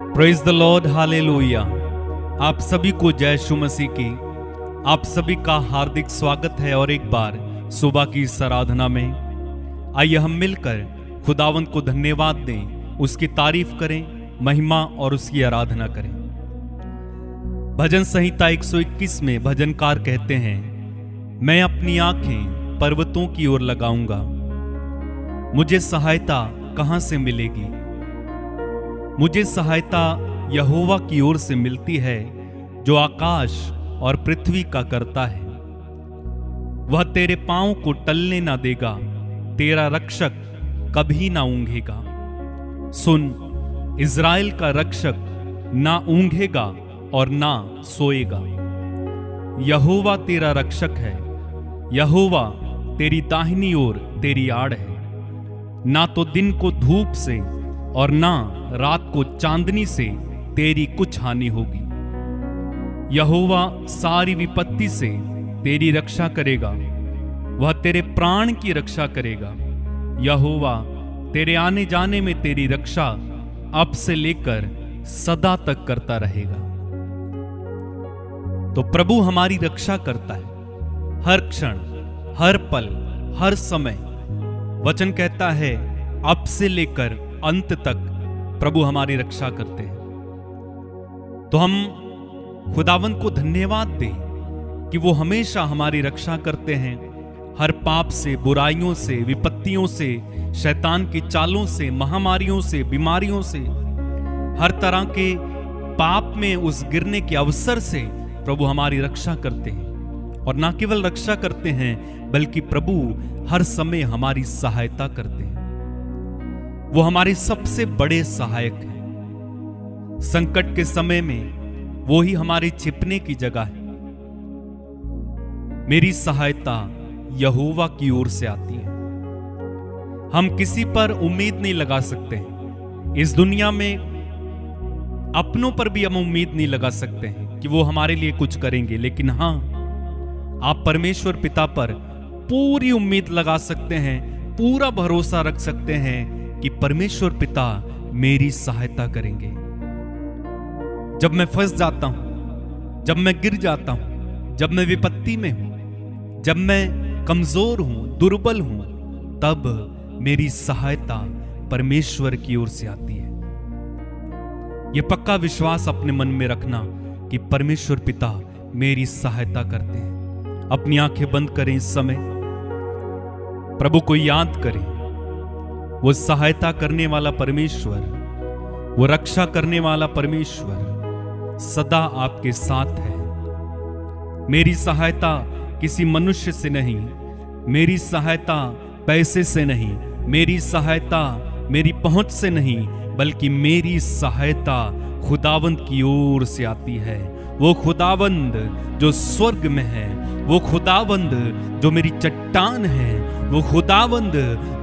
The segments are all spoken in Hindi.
Praise the Lord, hallelujah. आप सभी को जय यीशु मसीह की। आप सभी का हार्दिक स्वागत है और एक बार सुबह की इस आराधना में आइए हम मिलकर खुदावंद को धन्यवाद दें, उसकी तारीफ करें, महिमा और उसकी आराधना करें। भजन संहिता 121 में भजनकार कहते हैं, मैं अपनी आंखें पर्वतों की ओर लगाऊंगा, मुझे सहायता कहां से मिलेगी। मुझे सहायता यहोवा की ओर से मिलती है, जो आकाश और पृथ्वी का करता है। वह तेरे पांव को टलने ना देगा, तेरा रक्षक कभी ना ऊंघेगा। सुन, इज़राइल का रक्षक ना ऊंघेगा और ना सोएगा। यहोवा तेरा रक्षक है, यहोवा तेरी दाहिनी ओर तेरी आड़ है। ना तो दिन को धूप से और ना रात को चांदनी से तेरी कुछ हानि होगी। यहोवा सारी विपत्ति से तेरी रक्षा करेगा, वह तेरे प्राण की रक्षा करेगा। यहोवा तेरे आने जाने में तेरी रक्षा अब से लेकर सदा तक करता रहेगा। तो प्रभु हमारी रक्षा करता है हर क्षण, हर पल, हर समय। वचन कहता है अब से लेकर अंत तक प्रभु हमारी रक्षा करते हैं। तो हम खुदावंद को धन्यवाद दें कि वो हमेशा हमारी रक्षा करते हैं, हर पाप से, बुराइयों से, विपत्तियों से, शैतान की चालों से, महामारियों से, बीमारियों से, हर तरह के पाप में उस गिरने के अवसर से प्रभु हमारी रक्षा करते हैं। और ना केवल रक्षा करते हैं बल्कि प्रभु हर समय हमारी सहायता करते हैं। वो हमारे सबसे बड़े सहायक हैं। संकट के समय में वो ही हमारे छिपने की जगह है। मेरी सहायता यहोवा की ओर से आती है। हम किसी पर उम्मीद नहीं लगा सकते हैं। इस दुनिया में अपनों पर भी हम उम्मीद नहीं लगा सकते हैं कि वो हमारे लिए कुछ करेंगे, लेकिन हां, आप परमेश्वर पिता पर पूरी उम्मीद लगा सकते हैं, पूरा भरोसा रख सकते हैं कि परमेश्वर पिता मेरी सहायता करेंगे। जब मैं फंस जाता हूं, जब मैं गिर जाता हूं, जब मैं विपत्ति में हूं, जब मैं कमजोर हूं, दुर्बल हूं, तब मेरी सहायता परमेश्वर की ओर से आती है। यह पक्का विश्वास अपने मन में रखना कि परमेश्वर पिता मेरी सहायता करते हैं। अपनी आंखें बंद करें इस समय, प्रभु को याद करें। वो सहायता करने वाला परमेश्वर, वो रक्षा करने वाला परमेश्वर सदा आपके साथ है। मेरी सहायता किसी मनुष्य से नहीं, मेरी सहायता पैसे से नहीं, मेरी सहायता मेरी पहुंच से नहीं, बल्कि मेरी सहायता खुदावंद की ओर से आती है। वो खुदावंद जो स्वर्ग में है, वो खुदावंद जो मेरी चट्टान है, वो खुदावंद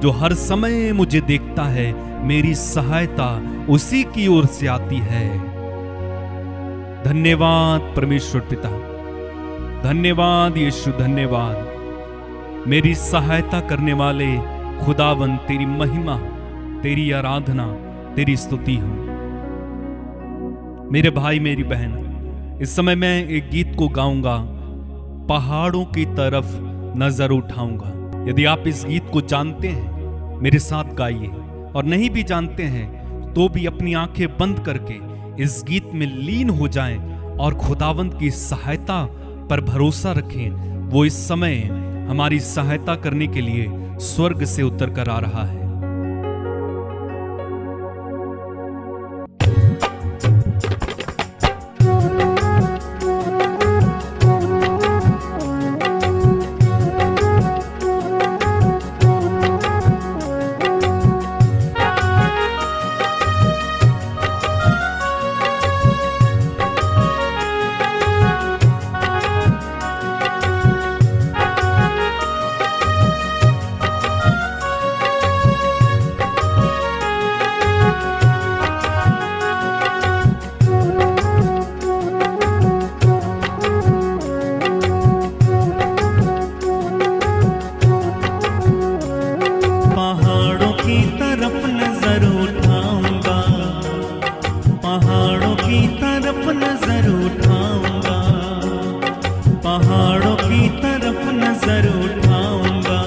जो हर समय मुझे देखता है, मेरी सहायता उसी की ओर से आती है। धन्यवाद परमेश्वर पिता, धन्यवाद यीशु, धन्यवाद। मेरी सहायता करने वाले खुदावंद, तेरी महिमा, तेरी आराधना, तेरी स्तुति हो। मेरे भाई, मेरी बहन, इस समय मैं एक गीत को गाऊंगा, पहाड़ों की तरफ नजर उठाऊंगा। यदि आप इस गीत को जानते हैं, मेरे साथ गाइए, और नहीं भी जानते हैं तो भी अपनी आंखें बंद करके इस गीत में लीन हो जाएं और खुदावंद की सहायता पर भरोसा रखें। वो इस समय हमारी सहायता करने के लिए स्वर्ग से उतर कर आ रहा है। पहाड़ों की तरफ नजर उठाऊंगा, पहाड़ों की तरफ नजर उठाऊंगा,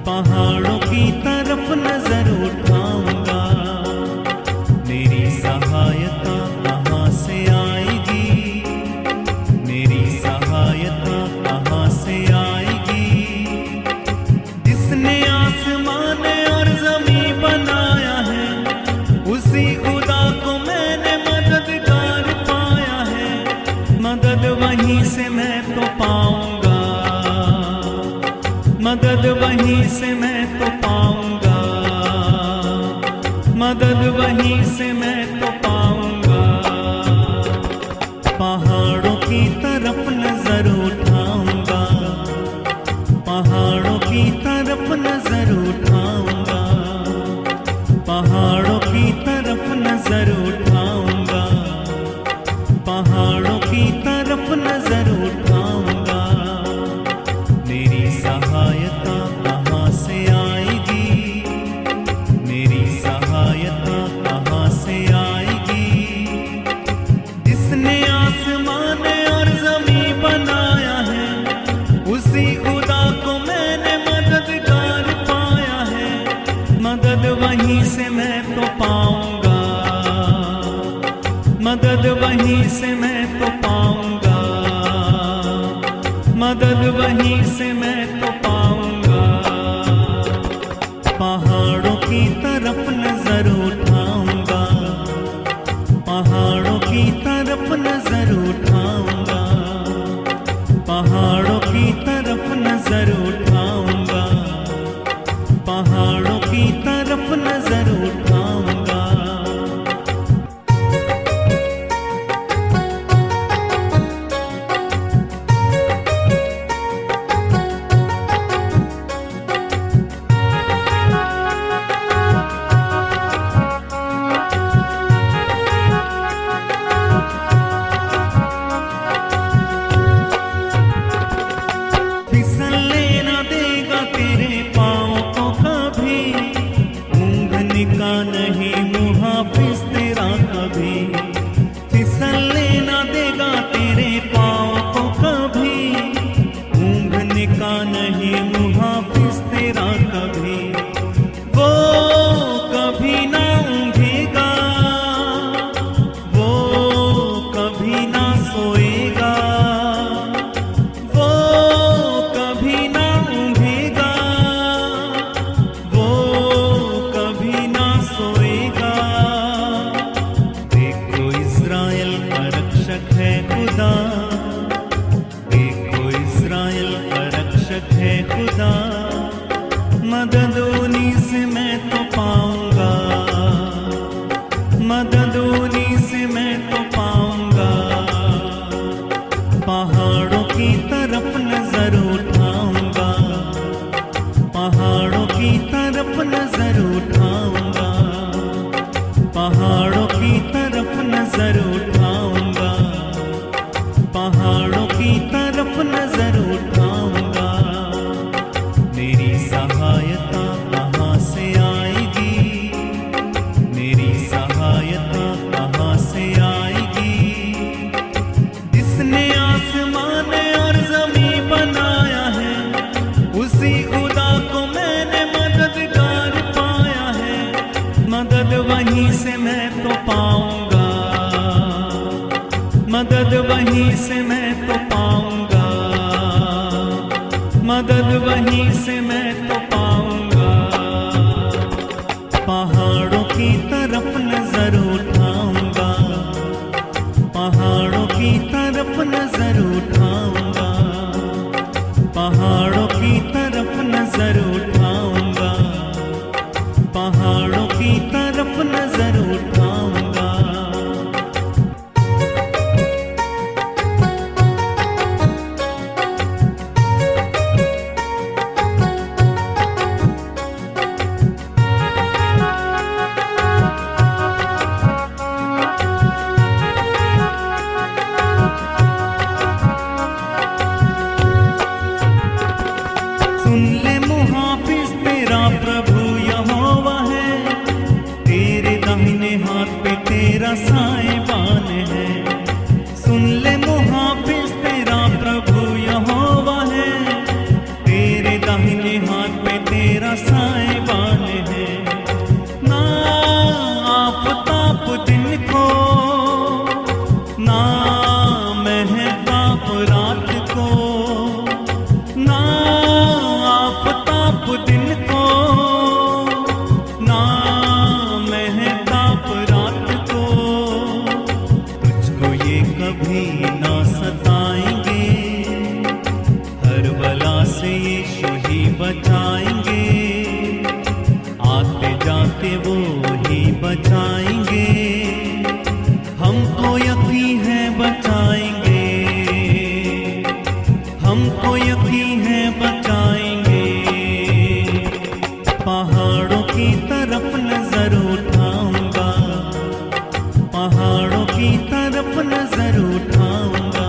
पहाड़ों की तरफ नजर उठाऊंगा। मेरी सहायता कहाँ से आएगी, मेरी सहायता कहाँ से आएगी। जिसने आसमान और जमीन बनाया है, उसी खुदा को मैंने मददगार पाया है। मदद वहीं से मैं तो पाऊंगा, मदद वहीं से मैं तो पाऊंगा, मदद वहीं से मैं तो पाऊंगा। पहाड़ों की तरफ नजर उठाऊंगा, पहाड़ों की तरफ नजर उठाऊंगा, पहाड़ों की तरफ नजर उठाऊंगा, पहाड़ों की तरफ नजर उठाऊंगा। मेरी सहायता कहाँ से आएगी, मेरी सहायता कहाँ से आएगी। जिसने आसमान और जमीन बनाया है, उसी खुदा को मैंने मददगार पाया है। मदद वहीं से मैं तो पाऊंगा, मदद वहीं से मैं तो पाऊंगा, मदद वहीं से मैं तो पाऊंगा। पहाड़ों की तरफ नजर उठाऊंगा, पहाड़ों की तरफ नजर उठाऊंगा, पहाड़ों की तरफ नजर उठाऊंगा, पहाड़ों की तरफ नजर उठाऊंगा। फिसलने न देगा तेरे पाँव को कभी, ऊँघने का नहीं मुहाफिज तेरा कभी। फिसलने न देगा तेरे पाँव को कभी, ऊँघने का नहीं मुहाफिज तेरा कभी। वो कभी ना ऊँघेगा, वो कभी ना सोएगा, वो कभी ना ऊँघेगा, वो कभी ना सोएगा। देखो इस्राएल का रक्षक है खुदा, देखो इस्राएल का रक्षक है खुदा। मदद उन्हीं से मैं तो पाऊंगा, मदद उन्हीं से मैं तो पाऊंगा। पहाड़ों की तरफ नजर उठाऊंगा, पहाड़ों की तरफ नजर उठाऊंगा, पहाड़ों की तरफ नजर उठाऊंगा, पहाड़ों की तरफ नजर उठाऊंगा। मेरी सहायता कहाँ से आएगी, मेरी सहायता कहाँ से आएगी। जिसने आसमान और जमीन बनाया है, उसी खुदा को मैंने मददगार पाया है। मदद वहीं से मैं तो पाऊंगा, मदद वहीं से मैं तो पाऊंगा, मदद वहीं से मैं तो पाऊंगा। पहाड़ों की तरफ नजर उठाऊंगा, पहाड़ों की तरफ नजर उठाऊंगा, पहाड़ों की तरफ नजर उठाऊंगा, पहाड़ों की तरफ नजर उठाऊंगा। तेरा साहिबान है। सुन ले मुहाफिज तेरा प्रभु यहोवा है, तेरे दाहिने हाथ पे तेरा साहिबान है। ना आफताब दिन को, ना महताब रात को, ना आफताब दिन को, ना महताब रात को, तुझको ये कभी ना सताएंगे, हर बला से यीशु ही बचाएंगे, आते जाते वो ही बचाएंगे, हमको यकीन है बचाएंगे, हमको यकीन है बचाएंगे। पहाड़ों की तरफ नजर उठाऊंगा, पहाड़ों की तरफ नजर उठाऊंगा,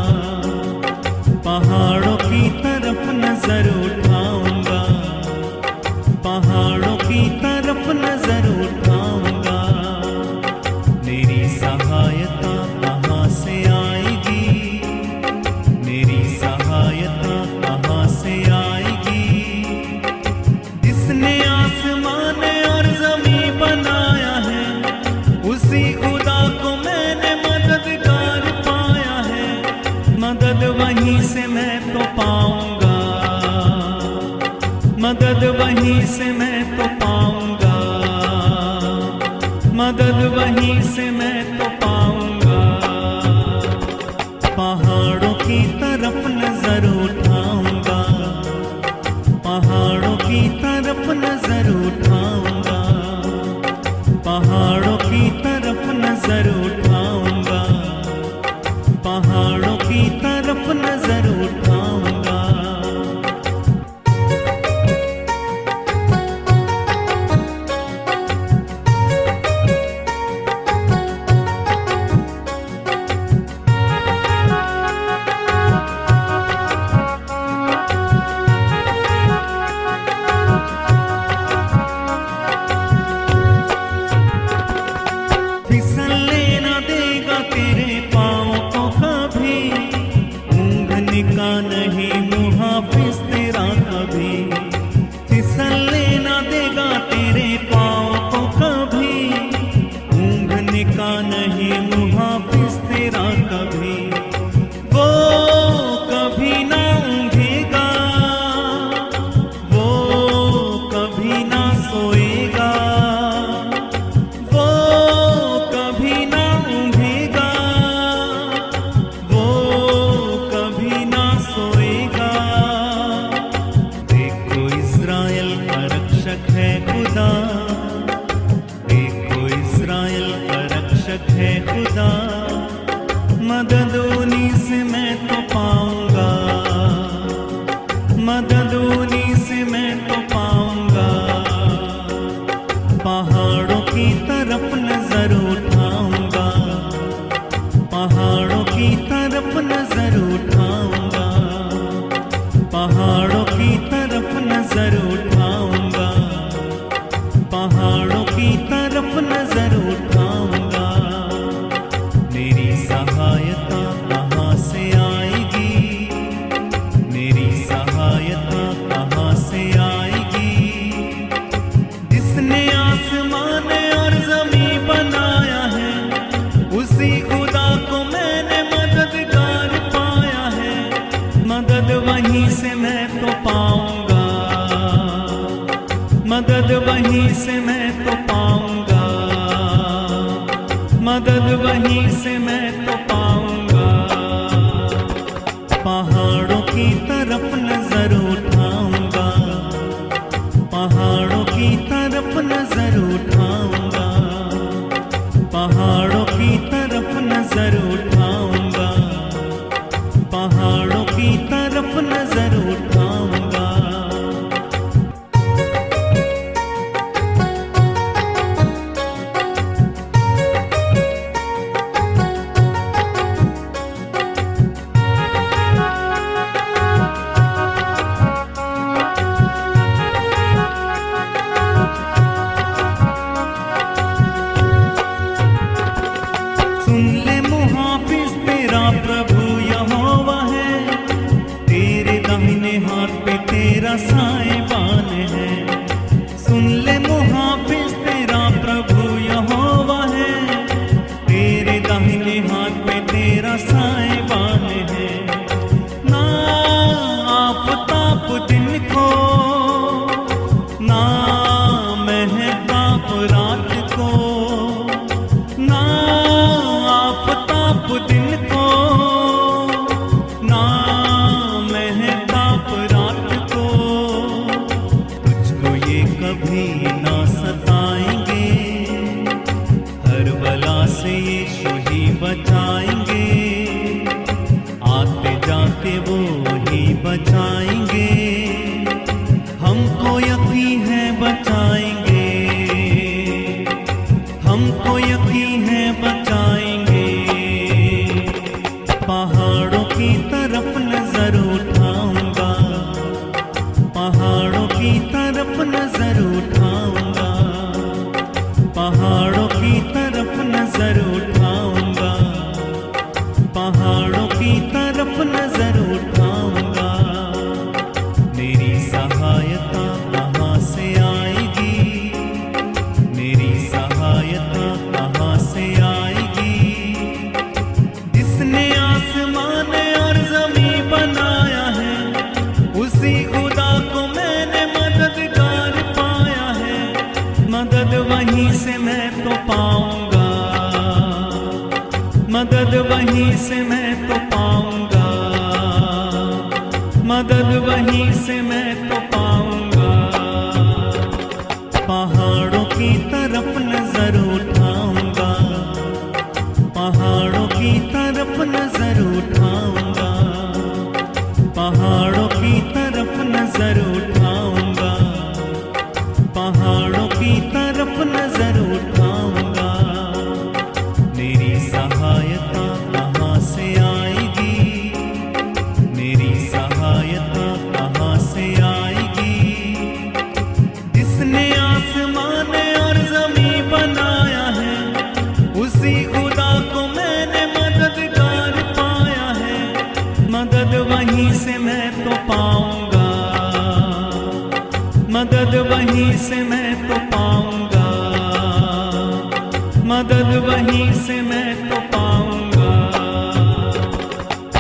पहाड़ों की तरफ नजर उठाऊंगा, पहाड़ों की तरफ नजर उठाऊंगा। मेरी सहायता कहाँ से आएगी, मेरी सहायता कहाँ से आएगी। जिसने आसमान और जमीन बनाया है, उसी खुदा को मैंने मददगार पाया है। मदद वहीं से मैं तो पाऊंगा, मदद वहीं से मैं तो पाऊंगा, मदद वहीं से मैं तो पाऊंगा। पहाड़ों की तरफ नजर उठाऊंगा, पहाड़ों की तरफ नजर उठाऊंगा, पहाड़ों की तरफ नजर उठाऊंगा, पहाड़ों की तरफ नजर उठाऊंगा। फिसलने न देगा तेरे पाँव को कभी, ऊँघने का नहीं मुहाफिज तेरा कभी। फिसलने न देगा तेरे पाँव को कभी, ऊँघने का नहीं मुहाफिज तेरा कभी। वो कभी ना ऊँघेगा, वो कभी ना सोएगा, वो कभी ना ऊँघेगा, वो कभी ना सोएगा। देखो इस्राएल का रक्षक है खुदा, देखो इस्राएल का रक्षक है खुदा। मदद उन्हीं से मैं तो पाऊंगा, मदद उन्हीं से मैं तो पाऊंगा। पहाड़ों की तरफ नजर उठाऊंगा, पहाड़ों की तरफ नजर उठाऊंगा, पहाड़ों की तरफ नजर उठाऊंगा, पहाड़ों की तरफ नजर उठाऊंगा। मेरी सहायता कहाँ से आएगी, मेरी सहायता कहाँ से आएगी। जिसने आसमान और जमीन बनाया है, उसी खुदा को मैंने मददगार पाया है। मदद वहीं से मैं तो पाऊंगा, मदद वहीं से मैं तो पाऊंगा, मदद वहीं से मैं तो पाऊंगा। पहाड़ों की तरफ नजर उठाऊंगा, पहाड़ों की तरफ नजर उठाऊंगा, पहाड़ों की तरफ नजर उठाऊंगा, पहाड़ों की तरफ नजर उठाऊंगा। तेरा साहिबान है। सुन ले मुहाफिज तेरा प्रभु यहोवा है, तेरे दाहिने हाथ में तेरा साहिबान है। ना आफताब दिन को, ना महताब रात को, ना आफताब दिन को, ना महताब रात को, तुझको ये कभी ना सताएंगे, हर बला से यीशु ही बचाएंगे, आते जाते वो ही बचाएंगे, हमको यकीन है बचाएंगे, हमको यकीन है बचाएंगे। पहाड़ों की तरफ नजर उठाऊंगा, पहाड़ों की तरफ नजर उठाऊंगा, पहाड़ों की तरफ नजर उठाऊंगा, पहाड़ों की तरफ नजर उठाऊंगा। मेरी सहायता कहाँ से आएगी, मेरी सहायता कहाँ से आएगी। जिसने आसमान और जमीन बनाया है, उसी खुदा को मैंने मददगार पाया है। मदद वहीं से मैं तो पाऊंगा, मदद वहीं से मैं तो पाऊंगा, मदद वहीं से मैं तो पाऊंगा। पहाड़ों की तरफ नजर उठाऊंगा, पहाड़ों की तरफ नजर उठाऊंगा, पहाड़ों की तरफ नजर उठाऊंगा, पहाड़ों की तरफ नजर उठाऊंगा। मेरी सहायता कहाँ से आएगी, मेरी सहायता कहाँ से आएगी। जिसने आसमान और जमीन बनाया है, उसी खुदा को मैंने मददगार पाया है। मदद वहीं से मैं तो पाऊंगा, मदद वहीं से मैं तो पाऊंगा, मदद वहीं से मैं तो पाऊंगा।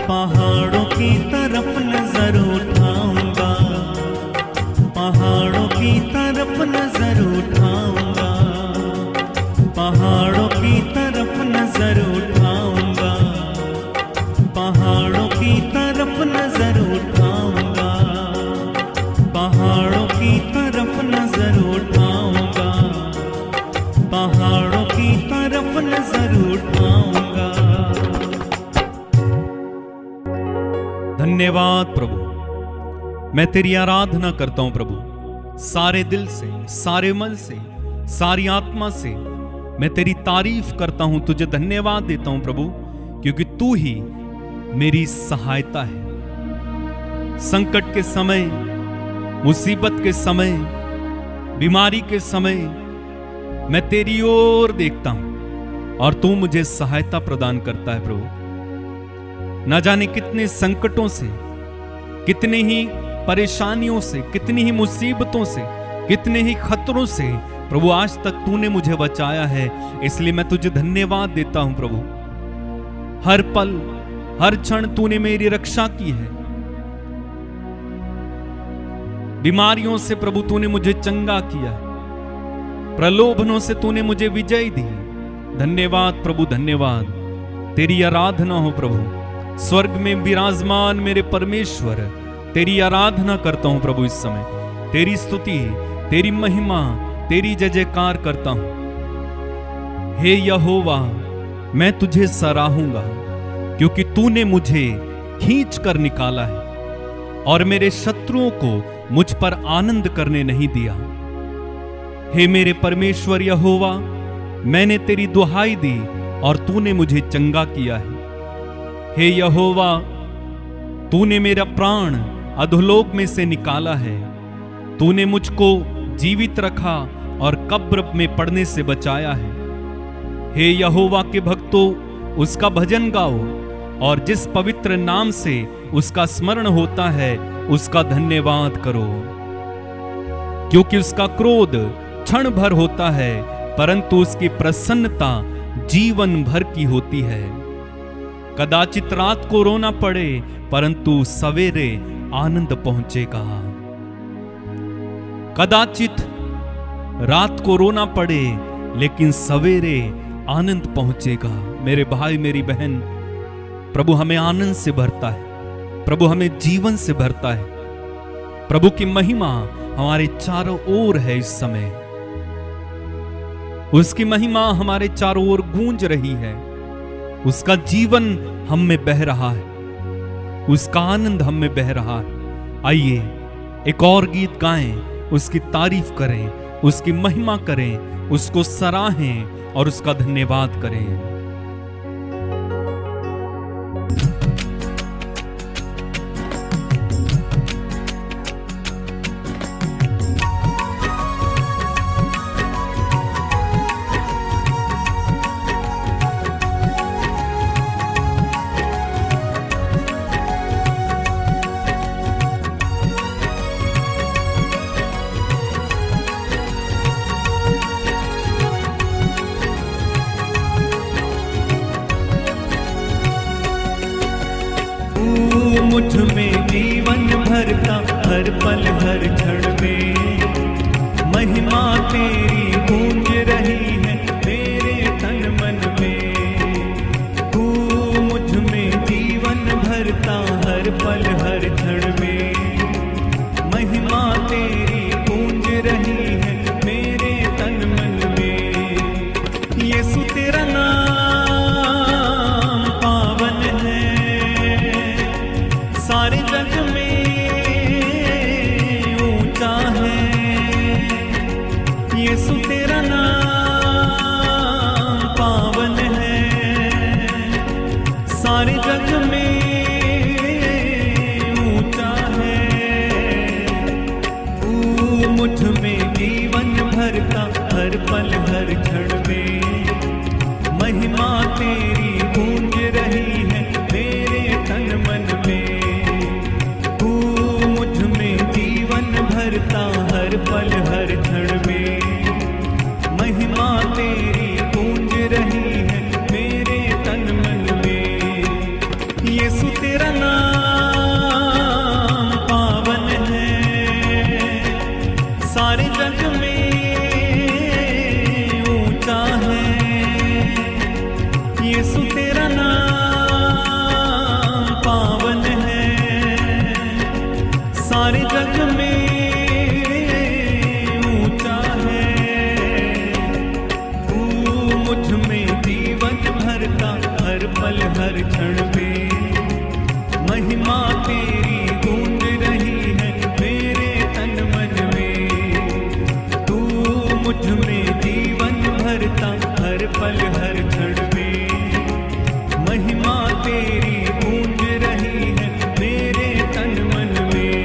पहाड़ों की तरफ नजर उठाऊंगा, पहाड़ों की तरफ नजर उठाऊंगा, पहाड़ों की तरफ नजर उठाऊंगा, पहाड़ों की तरफ नजर उठाऊंगा, पहाड़ों की तरफ नजर उठाऊंगा, पहाड़ों की तरफ नजर उठाऊंगा। धन्यवाद प्रभु, मैं तेरी आराधना करता हूं प्रभु, सारे दिल से, सारे मन से, सारी आत्मा से मैं तेरी तारीफ करता हूं, तुझे धन्यवाद देता हूं प्रभु, क्योंकि तू ही मेरी सहायता है। संकट के समय, मुसीबत के समय, बीमारी के समय मैं तेरी ओर देखता हूं और तू मुझे सहायता प्रदान करता है प्रभु। न जाने कितने संकटों से, कितने ही परेशानियों से, कितनी ही मुसीबतों से, कितने ही खतरों से प्रभु आज तक तूने मुझे बचाया है, इसलिए मैं तुझे धन्यवाद देता हूं प्रभु। हर पल, हर क्षण तूने मेरी रक्षा की है। बीमारियों से प्रभु तूने मुझे चंगा किया, प्रलोभनों से तूने मुझे विजय दी। धन्यवाद प्रभु, धन्यवाद। तेरी आराधना हो प्रभु। स्वर्ग में विराजमान मेरे परमेश्वर, तेरी आराधना करता हूं प्रभु। इस समय तेरी स्तुति, तेरी महिमा, तेरी जय जयकार करता हूं। हे यहोवा, मैं तुझे सराहूंगा, क्योंकि तूने मुझे खींच कर निकाला है और मेरे शत्रुओं को मुझ पर आनंद करने नहीं दिया। हे मेरे परमेश्वर यहोवा, मैंने तेरी दुहाई दी और तूने मुझे चंगा किया है। हे यहोवा, तूने मेरा प्राण अधोलोक में से निकाला है। तूने मुझको जीवित रखा और कब्र में पड़ने से बचाया है। हे यहोवा के भक्तों, उसका भजन गाओ, और जिस पवित्र नाम से उसका स्मरण होता है उसका धन्यवाद करो, क्योंकि उसका क्रोध क्षण भर होता है परंतु उसकी प्रसन्नता जीवन भर की होती है। कदाचित रात को रोना पड़े परंतु सवेरे आनंद पहुंचेगा। कदाचित रात को रोना पड़े लेकिन सवेरे आनंद पहुंचेगा। मेरे भाई मेरी बहन, प्रभु हमें आनंद से भरता है, प्रभु हमें जीवन से भरता है। प्रभु की महिमा हमारे चारों ओर है। इस समय उसकी महिमा हमारे चारों ओर गूंज रही है। उसका जीवन हम में बह रहा है, उसका आनंद हम में बह रहा है। आइए एक और गीत गाएं, उसकी तारीफ करें, उसकी महिमा करें, उसको सराहें और उसका धन्यवाद करें। मुझ में जीवन भरता हर पल हर क्षण में, महिमा तेरी गूंज रही है मेरे तन मन में। तू मुझ में जीवन भरता हर पल हर क्षण में, महिमा तेरी गूंज रही है मेरे तन मन में। यीशु तेरा नाम पावन है, सारे जग में ऊंचा है। यीशु तेरा नाम पावन है, सारे जग में ऊंचा है। तू मुझ में जीवन भरता हर पल हर क्षण में, महिमा तेरी गूंज रही है मेरे तन मन में। भरता हर पल हर क्षण में, महिमा तेरी गूंज रही है मेरे तन मन में। यीशु तेरा नाम पावन है, सारे जग में ऊंचा है। यीशु तेरा नाम पावन है, सारे जग में हर पल हर क्षण में, महिमा तेरी गूंज रही है मेरे तन मन में। तू मुझ में जीवन भरता हर पल हर क्षण में, महिमा तेरी गूंज रही है मेरे तन मन में।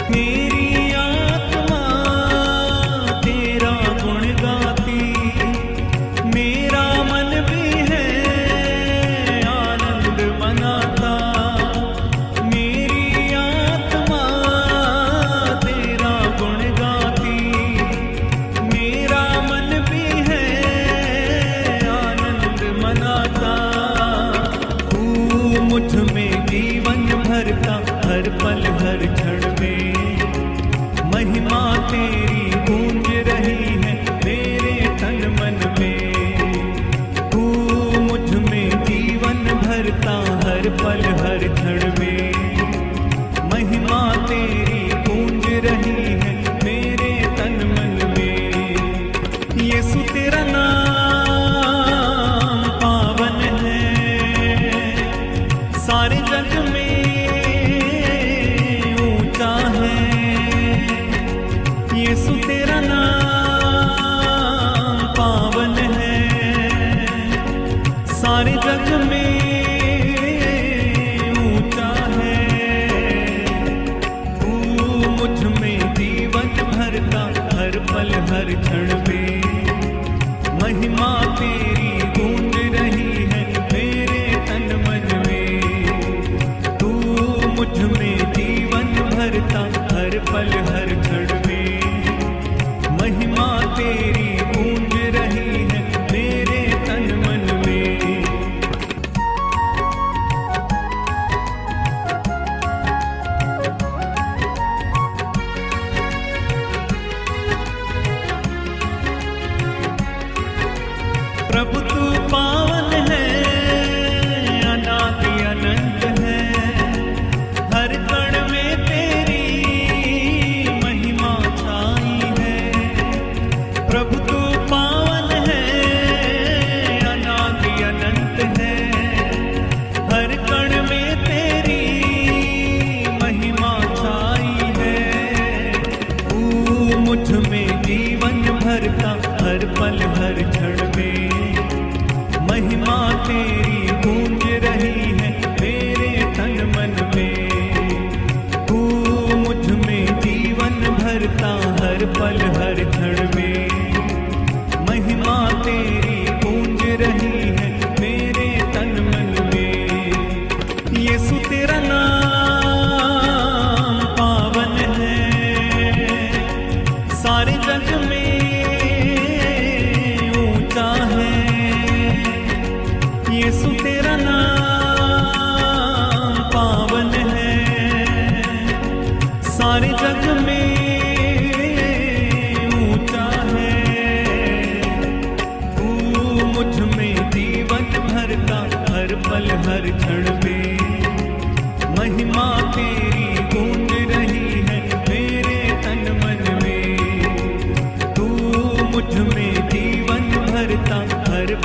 मेरी आत्मा तेरा गुण गाती, मेरा मन भी है आनंद मनाता। मेरी आत्मा तेरा गुण गाती, मेरा मन भी है आनंद मनाता। तू मुझ में जीवन भरता हर पल हर क्षण में, महिमा तेरी गूंज रही है मेरे तन मन में। तू मुझ में जीवन भरता हर पल हर क्षण में, महिमा तेरी गूंज रही है मेरे तन मन में। यीशु तेरा नाम पावन है, सारे जग में ऊंचा है। यीशु तेरा नाम पावन है, सारे जग में ऊंचा है।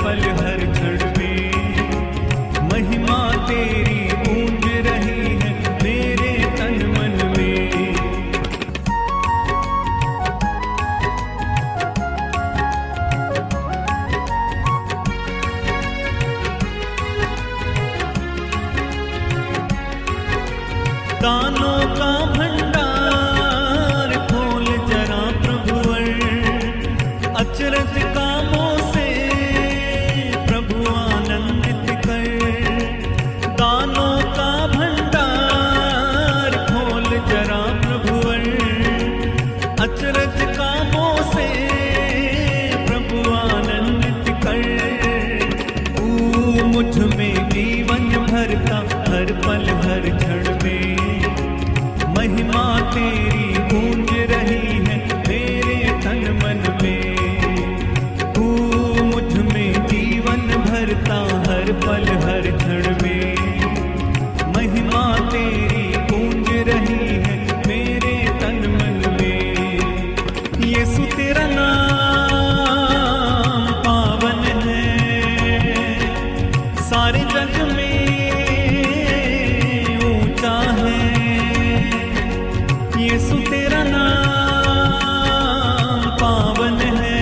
पल हर क्षण में। महिमा तेरी गूंज रही है मेरे तन मन में। दानों का भंडार खोल जरा प्रभुवर, अचरज कामों से प्रभु आनंदित कर। दानों का भंडार खोल जरा प्रभुवर, अचरज कामों से प्रभु आनंदित कर। तू मुझ में जीवन भरता हर पल हर क्षण में। महिमा तेरी गूंज रही है मेरे तन मन में। तू मुझ में जीवन भरता हर पल हर क्षण में। महिमा तेरी गूंज रही है मेरे तन मन में। यीशु तेरा नाम पावन है, सारे जग में ऊंचा है। यीशु तेरा नाम पावन है,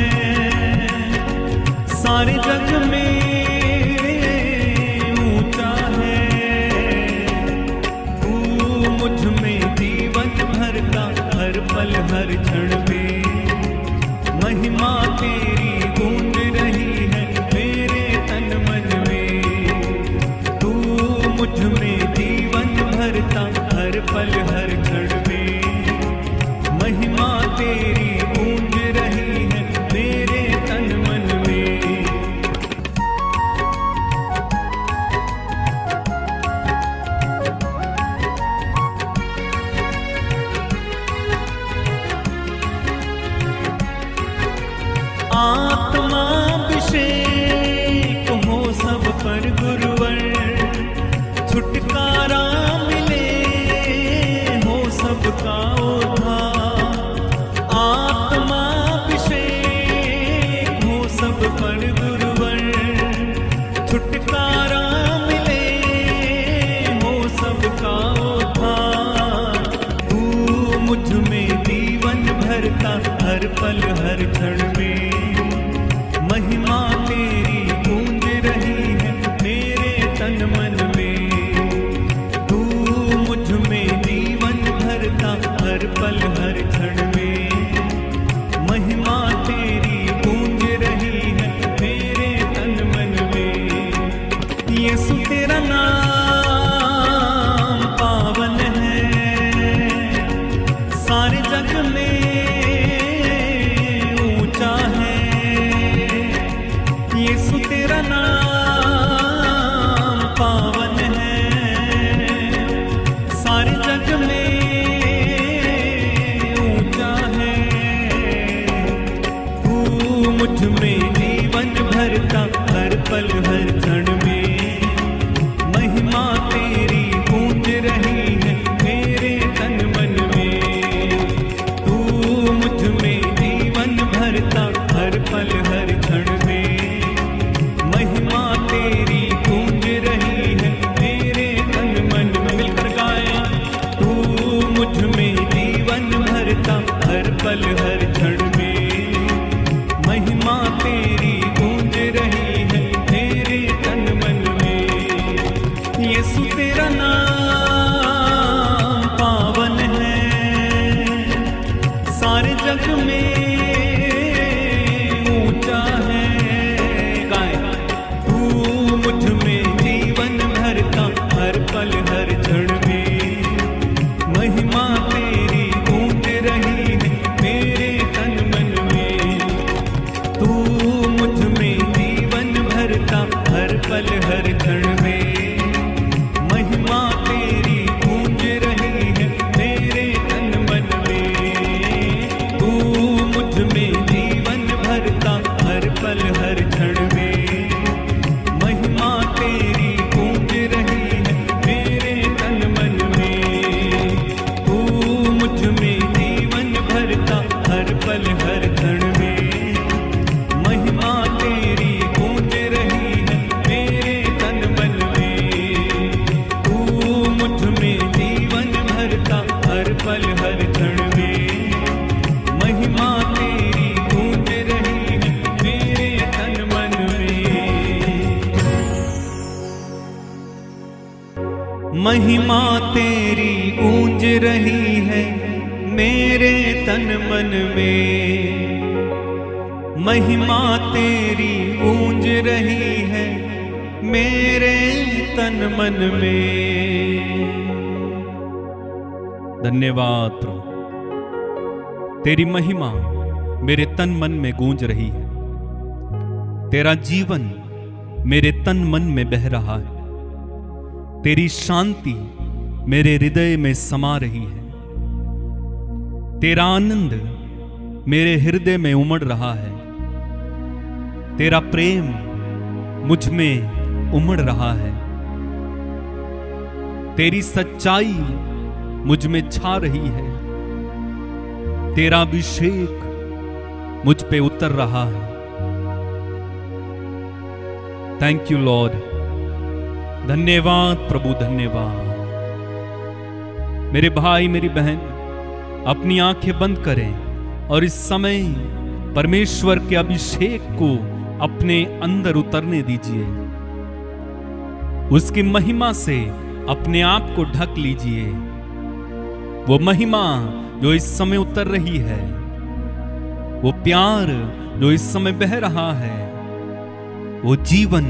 सारे जग में ऊंचा है। तू मुझ में जीवन भरता हर पल हर क्षण में। महिमा तेरी गूंज रही है मेरे तन मन में। तू मुझ में जीवन भरता हर पल हर क्षण में। महिमा तेरी गूंज रही है मेरे तन मन में। आत्मा अभिषेक हो सब पर गुरुवर, छुटकारा मिले हो सबका उद्धार। आत्मा अभिषेक हो सब पर गुरुवर, छुटकारा मिले हो सबका उद्धार। तू मुझ में जीवन भरता हर पल हर क्षण में। महिमा तेरी गूंज रही है मेरे तन मन में। तू मुझ में जीवन भरता हर पल हर क्षण में। महिमा तेरी गूंज रही है मेरे तन मन में। यीशु तेरा नाम पावन है, सारे जग में ऊंचा है। यीशु तेरा नाम पावन है, सारे जग में ऊंचा है। तू मुझ में जीवन भरता हर पल हर क्षण में। महिमा तेरी गूंज रही है मेरे तन मन में। तू मुझ में जीवन भरता हर पल हर क्षण में। महिमा तेरी गूंज रही है मेरे तन मन में। मिलकर गाएं। तू मुझ में जीवन भरता हर पल हर क्षण में। महिमा तेरी गूंज रही है मेरे तन मन में। यीशु तेरा नाम पावन है, सारे जग में ऊंचा है। गाएं। तू मुझ में जीवन भरता हर पल हर क्षण में। महिमा तेरी गूंज रही है मेरे तन मन में। तू मुझ में जीवन भरता हर पल हर क्षण में। महिमा तेरी महिमा तेरी गूंज रही है मेरे तन मन में, महिमा तेरी गूंज रही है मेरे तन मन में। धन्यवाद प्रभु, तेरी महिमा मेरे तन मन में गूंज रही है। तेरा जीवन मेरे तन मन में बह रहा है। तेरी शांति मेरे हृदय में समा रही है। तेरा आनंद मेरे हृदय में उमड़ रहा है। तेरा प्रेम मुझ में उमड़ रहा है। तेरी सच्चाई मुझ में छा रही है। तेरा अभिषेक मुझ पे उतर रहा है। Thank you Lord. धन्यवाद प्रभु, धन्यवाद। मेरे भाई मेरी बहन अपनी आंखें बंद करें और इस समय परमेश्वर के अभिषेक को अपने अंदर उतरने दीजिए। उसकी महिमा से अपने आप को ढक लीजिए। वो महिमा जो इस समय उतर रही है, वो प्यार जो इस समय बह रहा है, वो जीवन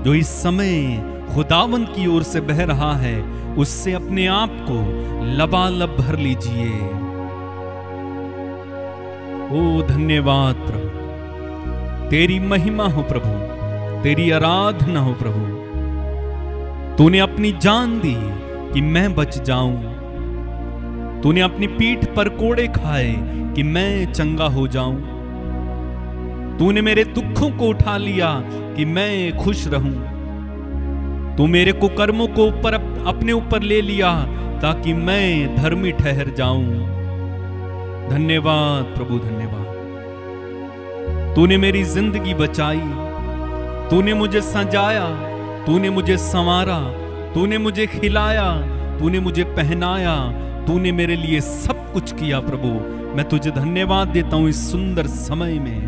जो इस समय खुदावन की ओर से बह रहा है, उससे अपने आप को लबालब भर लीजिए। ओ धन्यवाद प्रभु, तेरी महिमा हो प्रभु, तेरी आराधना हो प्रभु। तूने अपनी जान दी कि मैं बच जाऊं। तूने अपनी पीठ पर कोड़े खाए कि मैं चंगा हो जाऊं। तूने मेरे दुखों को उठा लिया कि मैं खुश रहूं। तू मेरे कुकर्मों को अपने ऊपर ले लिया ताकि मैं धर्मी ठहर जाऊं। धन्यवाद प्रभु, धन्यवाद। तूने मेरी जिंदगी बचाई। तूने मुझे सजाया, तूने मुझे संवारा, तूने मुझे खिलाया, तूने मुझे पहनाया, तूने मेरे लिए सब कुछ किया प्रभु। मैं तुझे धन्यवाद देता हूं इस सुंदर समय में।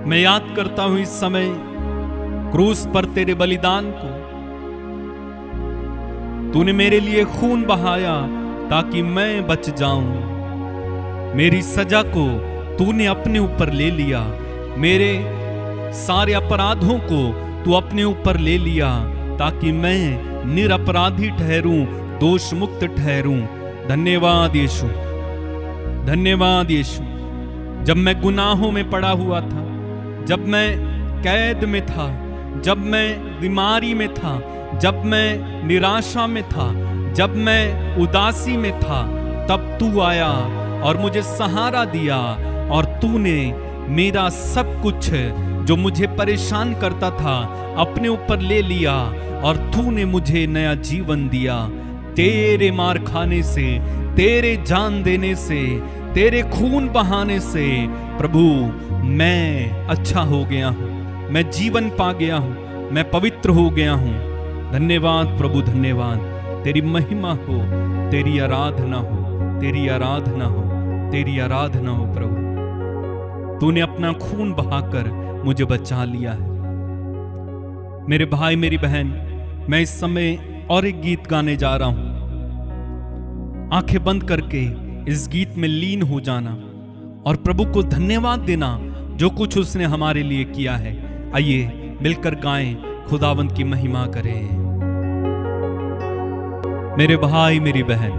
मैं याद करता हूं इस समय क्रूस पर तेरे बलिदान को। तूने मेरे लिए खून बहाया ताकि मैं बच जाऊं। मेरी सजा को तूने अपने ऊपर ले लिया। मेरे सारे अपराधों को तू अपने ऊपर ले लिया ताकि मैं निरपराधी ठहरूं, दोष मुक्त ठहरूं। धन्यवाद यीशु, धन्यवाद यीशु। जब मैं गुनाहों में पड़ा हुआ था, जब मैं कैद में था, जब मैं बीमारी में था, जब मैं निराशा में था, जब मैं उदासी में था, तब तू आया और मुझे सहारा दिया और तूने मेरा सब कुछ जो मुझे परेशान करता था अपने ऊपर ले लिया और तूने मुझे नया जीवन दिया। तेरे मार खाने से, तेरे जान देने से, तेरे खून बहाने से प्रभु मैं अच्छा हो गया हूं। मैं जीवन पा गया हूं, मैं पवित्र हो गया हूं। धन्यवाद प्रभु, धन्यवाद। तेरी महिमा हो, तेरी आराधना हो, तेरी आराधना हो, तेरी आराधना हो प्रभु। तूने अपना खून बहाकर मुझे बचा लिया है। मेरे भाई मेरी बहन, मैं इस समय और एक गीत गाने जा रहा हूं। आंखें बंद करके इस गीत में लीन हो जाना और प्रभु को धन्यवाद देना जो कुछ उसने हमारे लिए किया है। आइए मिलकर गाएं, खुदावंत की महिमा करें। मेरे भाई मेरी बहन,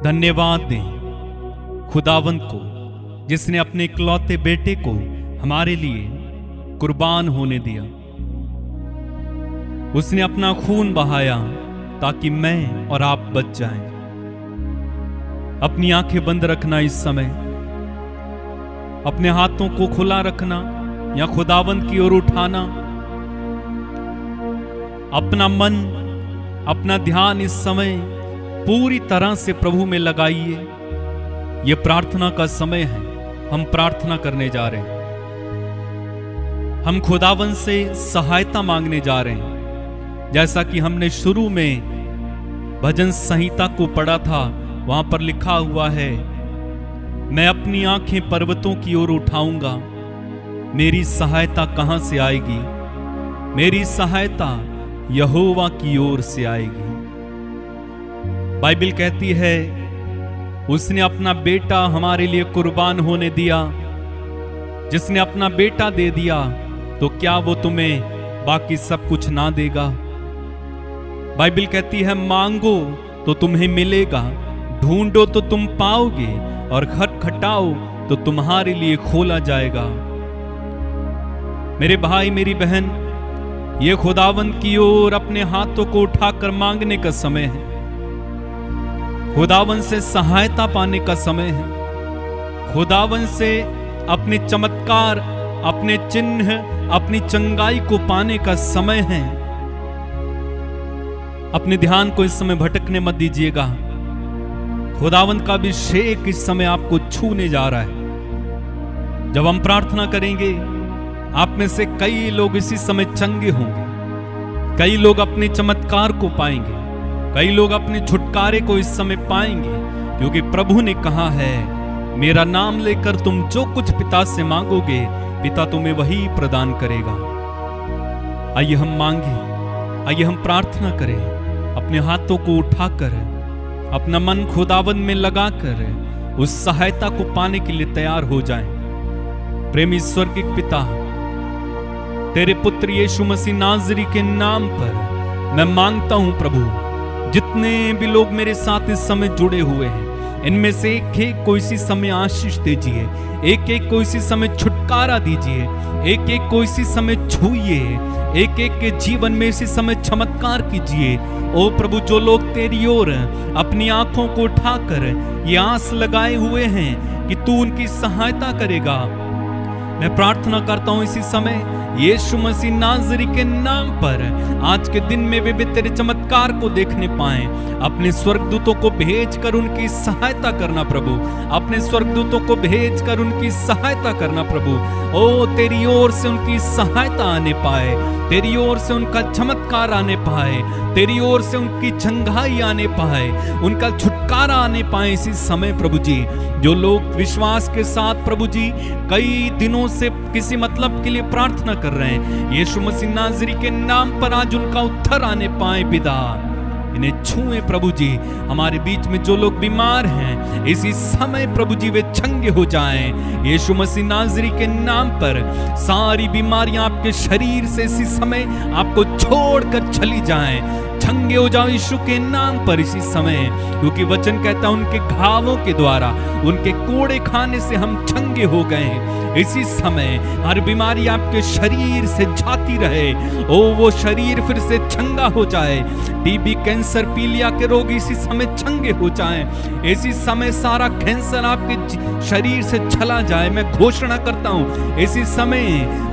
धन्यवाद दें खुदावंत को जिसने अपने इकलौते बेटे को हमारे लिए कुर्बान होने दिया। उसने अपना खून बहाया ताकि मैं और आप बच जाएं। अपनी आंखें बंद रखना इस समय, अपने हाथों को खुला रखना या खुदावंत की ओर उठाना। अपना मन, अपना ध्यान इस समय पूरी तरह से प्रभु में लगाइए। यह प्रार्थना का समय है। हम प्रार्थना करने जा रहे हैं। हम खुदावंत से सहायता मांगने जा रहे हैं। जैसा कि हमने शुरू में भजन संहिता को पढ़ा था, वहां पर लिखा हुआ है, मैं अपनी आंखें पर्वतों की ओर उठाऊंगा, मेरी सहायता कहां से आएगी। मेरी सहायता यहोवा की ओर से आएगी। बाइबल कहती है उसने अपना बेटा हमारे लिए कुर्बान होने दिया। जिसने अपना बेटा दे दिया तो क्या वो तुम्हें बाकी सब कुछ ना देगा? बाइबल कहती है मांगो तो तुम्हें मिलेगा, ढूंढो तो तुम पाओगे, और खटखटाओ तो तुम्हारे लिए खोला जाएगा। मेरे भाई मेरी बहन, ये खुदावंद की ओर अपने हाथों को उठाकर मांगने का समय है। खुदावंद से सहायता पाने का समय है। खुदावंद से अपने चमत्कार, अपने चिन्ह, अपनी चंगाई को पाने का समय है। अपने ध्यान को इस समय भटकने मत दीजिएगा। खुदावंद का अभिषेक इस समय आपको छूने जा रहा है। जब हम प्रार्थना करेंगे, आप में से कई लोग इसी समय चंगे होंगे। कई लोग अपने चमत्कार को पाएंगे। कई लोग अपने छुटकारे को इस समय पाएंगे, क्योंकि प्रभु ने कहा है मेरा नाम लेकर तुम जो कुछ पिता से मांगोगे, पिता तुम्हें वही प्रदान करेगा। आइए हम मांगे, आइए हम प्रार्थना करें। अपने हाथों को उठाकर अपना मन खुदावंद में लगाकर उस सहायता को पाने के लिए तैयार हो जाएं। प्रेमी स्वर्गीय पिता, तेरे पुत्र यीशु मसीह नाज़री के नाम पर मैं मांगता हूं प्रभु, जितने भी लोग मेरे साथ इस समय जुड़े हुए हैं, इनमें से एक एक को इसी समय आशीष दीजिए, एक एक को इसी समय छुटकारा दीजिए, एक एक को इसी समय छूइए, एक एक के जीवन में इसी समय चमत्कार कीजिए। ओ प्रभु, जो लोग तेरी ओर अपनी आंखों को उठाकर ये आस लगाए हुए हैं कि तू उनकी सहायता करेगा, मैं प्रार्थना करता हूं इसी समय यीशु मसीह नाज़री के नाम पर आज के दिन में वे तेरे चमत्कार को देखने पाएं। अपने स्वर्गदूतों को भेजकर उनकी सहायता करना प्रभु, अपने स्वर्गदूतों को भेजकर उनकी सहायता करना प्रभु। ओ तेरी ओर से उनकी सहायता आने पाए, तेरी ओर से उनका चमत्कार आने पाए, तेरी ओर से उनकी चंगाई आने पाए, उनका छुटकारा आने पाए इसी समय प्रभु जी। जो लोग विश्वास के साथ प्रभु जी कई दिनों से किसी मतलब के लिए प्रार्थना कर रहे हैं, यीशु मसीह नाज़री के नाम पर आज उनका उत्तर आने पाए पिता। इन्हें छुए प्रभु जी। हमारे बीच में जो लोग बीमार हैं, इसी समय प्रभु जी वे चंगे हो जाएं। यीशु मसीह नाज़री के नाम पर सारी बीमारियां आपके शरीर से इसी समय आपको छोड़कर चली जाएं। चंगे हो जाओ यीशु के नाम पर इसी समय, क्योंकि वचन कहता है उनके घावों के द्वारा, उनके कोड़े खाने से हम चंगे हो गए हैं। इसी समय हर बीमारी आपके शरीर से जाती रहे, ओ वो शरीर फिर से चंगा हो जाए। टीबी, कैंसर, पीलिया के रोग इसी समय चंगे हो जाएं। इसी समय सारा कैंसर आपके शरीर से चला जाए। मैं घोषणा करता हूं इसी समय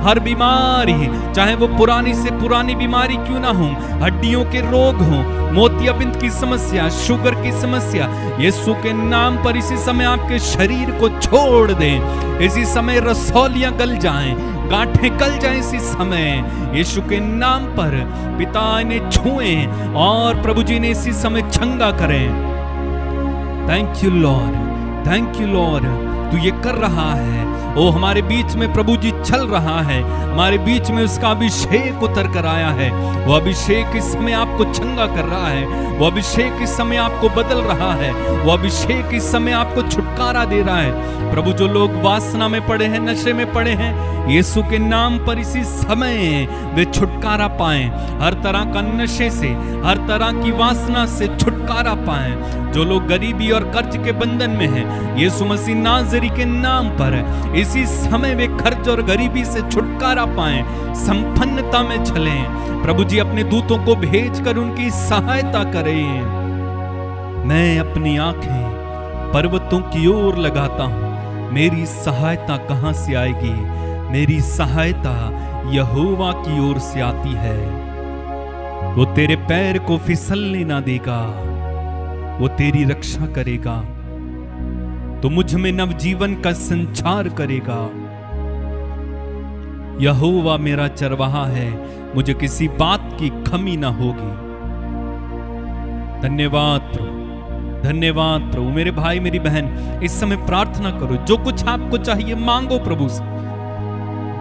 हर बीमारी, चाहे वो पुरानी से पुरानी बीमारी क्यों ना हो, हड्डियों के रोग हो, मोतियाबिंद की समस्या, शुगर की समस्या, यीशु के नाम पर इसी समय आपके शरीर को छोड़ दें। इसी समय रसौलियां गल जाएं, गांठें गल जाएं इसी समय यीशु के नाम पर। पिता इन्हें छुएं और प्रभु जी ने इसी समय चंगा करें। Thank you Lord, thank you Lord, तू ये कर रहा है। ओ हमारे बीच में प्रभु जी चल रहा है, हमारे बीच में उसका अभिषेक उतर कर आया है। वो अभिषेक इस समय आपको चंगा कर रहा है, वो अभिषेक इस समय आपको बदल रहा है, वो अभिषेक इस समय आपको छुटकारा दे रहा है। प्रभु, जो लोग वासना में पड़े हैं, नशे में पड़े हैं, यीशु के नाम पर इसी समय वे छुटकारा पाएं। हर तरह का नशे से, हर तरह की वासना से छुटकारा पाएं। जो लोग गरीबी और कर्ज के बंधन में हैं, यीशु मसीह नाज़री के नाम पर इसी समय वे कर्ज और गरीबी से छुटकारा पाएं, संपन्नता में चलें। प्रभु जी अपने दूतों को भेजकर उनकी सहायता करें। मैं अपनी आंखें पर्वतों की ओर लगाता हूं, मेरी सहायता कहां से आएगी? मेरी सहायता यहोवा की ओर से आती है। वो तेरे पैर को फिसलने ना देगा, वो तेरी रक्षा करेगा, तो मुझ में नवजीवन का संचार करेगा। यहोवा मेरा चरवाहा है, मुझे किसी बात की कमी ना होगी। धन्यवाद प्रभु, धन्यवाद प्रभु। मेरे भाई मेरी बहन, इस समय प्रार्थना करो। जो कुछ आपको चाहिए मांगो प्रभु से।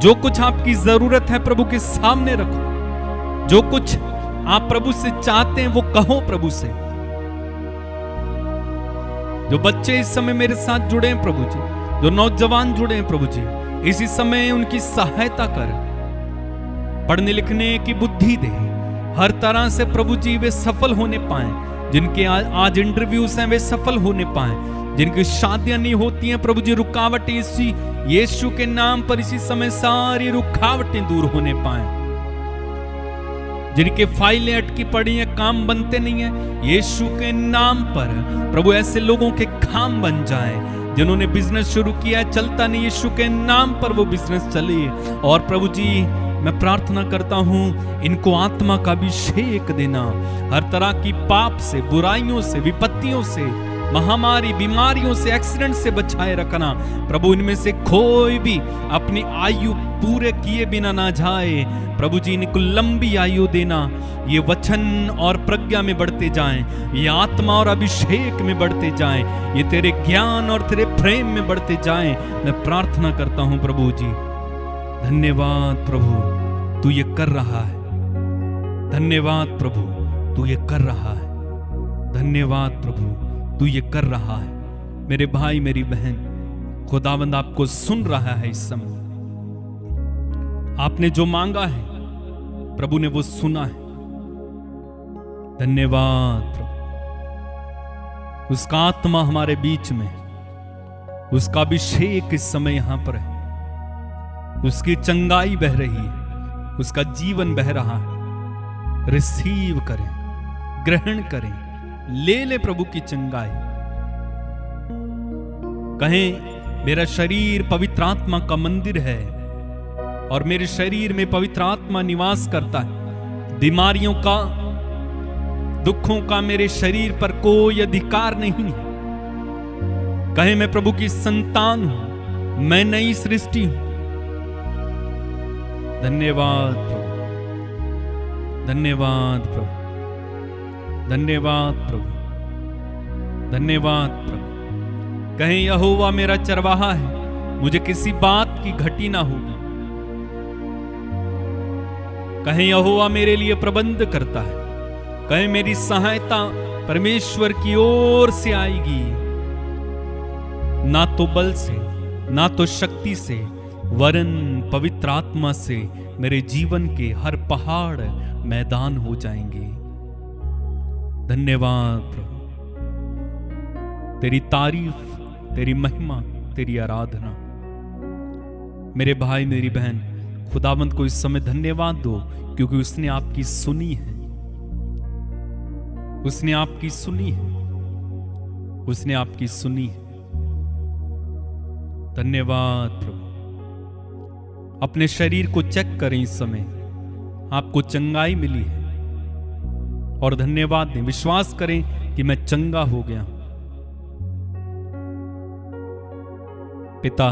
जो कुछ आपकी जरूरत है प्रभु के सामने रखो। जो कुछ आप प्रभु से चाहते हैं वो कहो प्रभु से। जो बच्चे इस समय मेरे साथ जुड़े हैं प्रभु जी, जो नौजवान जुड़े हैं प्रभु जी, इसी समय उनकी सहायता कर, पढ़ने लिखने की बुद्धि दे, हर तरह से प्रभु जी वे सफल होने पाए। जिनके आज इंटरव्यूज हैं वे सफल होने पाए, जिनकी शादियां नहीं होती हैं प्रभु जी, रुकावटें इसी यीशु के नाम पर इसी समय सारी रुकावटें दूर होने पाए। जिनके फाइलें अटकी पड़ी हैं, काम बनते नहीं है, यीशु के नाम पर प्रभु ऐसे लोगों के काम बन जाएं। जिन्होंने बिजनेस शुरू किया है चलता नहीं, यीशु के नाम पर वो बिजनेस चले। और प्रभु जी मैं प्रार्थना करता हूं इनको आत्मा का अभिषेक देना, हर तरह की पाप से, बुराइयों से, विपत्तियों से, महामारी, बीमारियों से, एक्सीडेंट से बचाए रखना। प्रभु इनमें से कोई भी अपनी आयु पूरे किए बिना ना जाए। प्रभु जी इनको लंबी आयु देना, ये वचन और प्रज्ञा में बढ़ते जाएं, ये आत्मा और अभिषेक में बढ़ते जाएं, ये तेरे ज्ञान और तेरे प्रेम में बढ़ते जाएं। मैं प्रार्थना करता हूं प्रभु जी। धन्यवाद प्रभु, तू ये कर रहा है। धन्यवाद प्रभु, तू ये कर रहा है। धन्यवाद प्रभु, तू ये कर रहा है। मेरे भाई मेरी बहन, खुदावंद आपको सुन रहा है इस समय। आपने जो मांगा है प्रभु ने वो सुना है। धन्यवाद प्रभु। उसका आत्मा हमारे बीच में, उसका अभिषेक इस समय यहां पर है, उसकी चंगाई बह रही है, उसका जीवन बह रहा है। रिसीव करें, ग्रहण करें, ले ले प्रभु की चंगाई। कहें मेरा शरीर पवित्र आत्मा का मंदिर है और मेरे शरीर में पवित्र आत्मा निवास करता है। बीमारियों का, दुखों का मेरे शरीर पर कोई अधिकार नहीं है। कहें मैं प्रभु की संतान हूं, मैं नई सृष्टि हूं। धन्यवाद प्रभु, धन्यवाद प्रभु, धन्यवाद प्रभु, धन्यवाद प्रभु। कहें यहोवा मेरा चरवाहा है, मुझे किसी बात की घटी ना होगी। कहें यहोवा मेरे लिए प्रबंध करता है। कहें मेरी सहायता परमेश्वर की ओर से आएगी, ना तो बल से, ना तो शक्ति से, वरन पवित्र आत्मा से मेरे जीवन के हर पहाड़ मैदान हो जाएंगे। धन्यवाद प्रभु, तेरी तारीफ, तेरी महिमा, तेरी आराधना। मेरे भाई मेरी बहन, खुदावंत को इस समय धन्यवाद दो, क्योंकि उसने आपकी सुनी है। उसने आपकी सुनी है, उसने आपकी सुनी है। धन्यवाद प्रभु। अपने शरीर को चेक करें, इस समय आपको चंगाई मिली है और धन्यवाद दें। विश्वास करें कि मैं चंगा हो गया। पिता,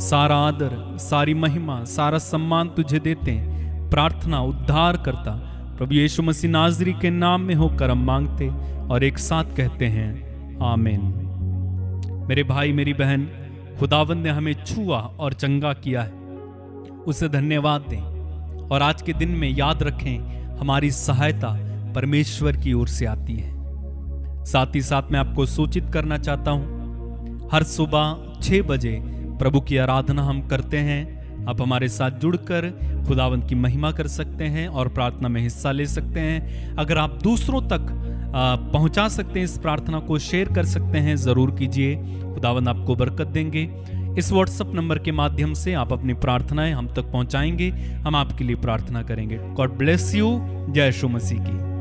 सारा आदर, सारी महिमा, सारा सम्मान तुझे देते हैं। प्रार्थना उद्धार करता प्रभु यीशु मसीह नाजरी के नाम में होकर हम मांगते और एक साथ कहते हैं आमीन। मेरे भाई मेरी बहन, खुदावंद ने हमें छुआ और चंगा किया है, उसे धन्यवाद दें। और आज के दिन में याद रखें, हमारी सहायता परमेश्वर की ओर से आती है। साथ ही साथ मैं आपको सूचित करना चाहता हूं, हर सुबह 6 बजे प्रभु की आराधना हम करते हैं। आप हमारे साथ जुड़कर खुदावंद की महिमा कर सकते हैं और प्रार्थना में हिस्सा ले सकते हैं। अगर आप दूसरों तक पहुंचा सकते हैं, इस प्रार्थना को शेयर कर सकते हैं, जरूर कीजिए। खुदावंद आपको बरकत देंगे। इस व्हाट्सएप नंबर के माध्यम से आप अपनी प्रार्थनाएं हम तक पहुंचाएंगे, हम आपके लिए प्रार्थना करेंगे। God bless you. जय यीशु मसीह की।